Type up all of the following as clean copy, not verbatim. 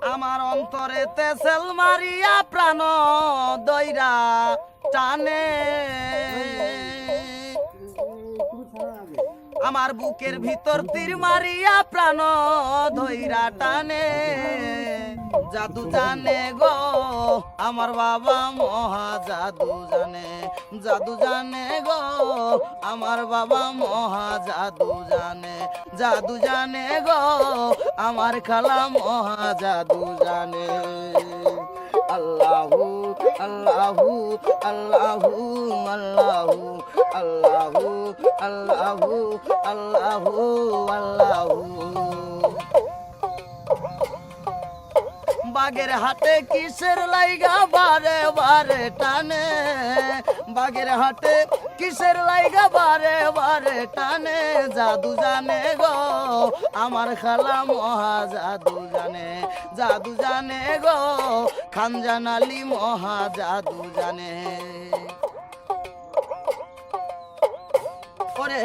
আমার অন্তরেতে সেল মারিয়া প্রাণ দইরা টানে আমার বুকের ভিতর তীর মারিয়া প্রাণ ধইরা টানে জাদু জানে গো আমার বাবা মহা জাদু জানে জাদু জানে গো আমার বাবা মহা জাদু জানে জাদু জানে গো আমার খালা মহা জাদু জানে আল্লাহু আল্লাহু আল্লাহু আল্লাহু আল্লাহু আল্লাহু আল্লাহু আল্লাহু বাগের হাটে কিসের লাইগা বারে বারে টানে বাগের হাটে কিসের লাইগা বারে বারে টানে জাদু জানে গো আমার খালা মহা জাদু জানে জাদু জানে গো খানজান আলী মহা জাদু জানে ওরে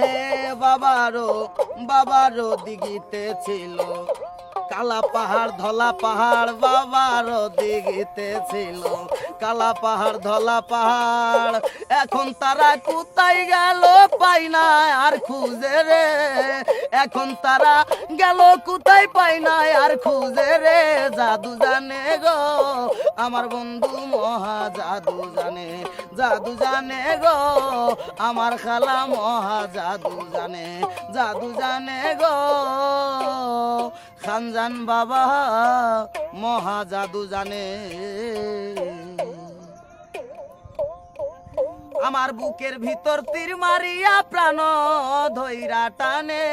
বাবারও দিঘিতে ছিল কালা পাহাড় ধলা পাহাড় বাবার দিঘিতে ছিল কালা পাহাড় ধলা পাহাড় এখন তারা কোথায় গেল পাই না আর খুঁজে রে এখন তারা গেল কোথায় পাই না আর খুঁজে রে জাদু জানে গো আমার বন্ধু মহা জাদু জানে জাদু জানে গো আমার খালা মহা জাদু জানে জাদু জানে গো খানজান বাবা মহা জাদু জানে আমার বুকের ভিতর তীর মারিয়া প্রাণ ধইরা টানে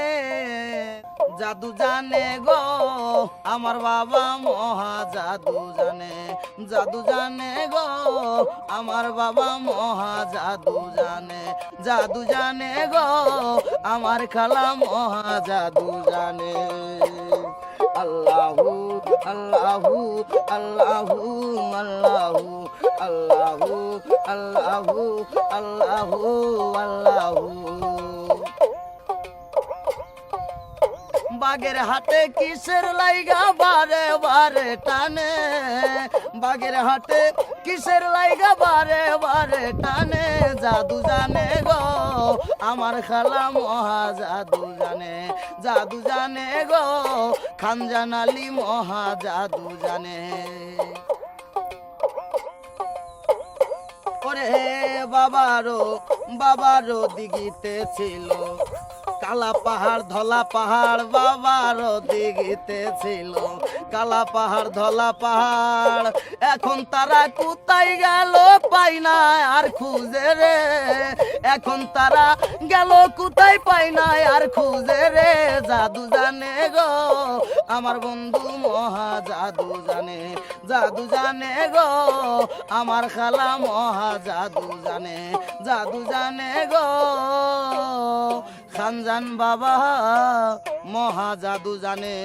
জাদু জানে গো আমার বাবা মহা জাদু জানে জাদু জানে গো আমার বাবা মহা জাদু জানে জাদু জানে গো আমার খালা মহা জাদু জানে আল্লাহু আল্লাহু আল্লাহু আল্লাহু আল্লাহু আল্লাহু আল্লাহু আল্লাহু বাগের হাটে কিসের লাইগা বারে বারে টানে বাগের হাটে কিসের লাইগা বারে বারে টানে জাদু জানে গো আমার খালা মহা জাদু জানে জাদু জানে গো খানজান আলী মহা জাদু জানে ওরে বাবারও দিঘিতে ছিল কালা পাহাড় ধলা পাহাড় বাবার দিঘিতে ছিল কালা পাহাড় ধলা পাহাড় এখন তারা কোথায় গেল পাই না আর খুঁজে রে এখন তারা গেল কোথায় পাই না আর খুঁজে রে জাদু জানে গো আমার বন্ধু মহা জাদু জানে জাদু জানে গো আমার খালা মহা জাদু জানে জাদু জানে গো খানজান বাবা মহা জাদু জানে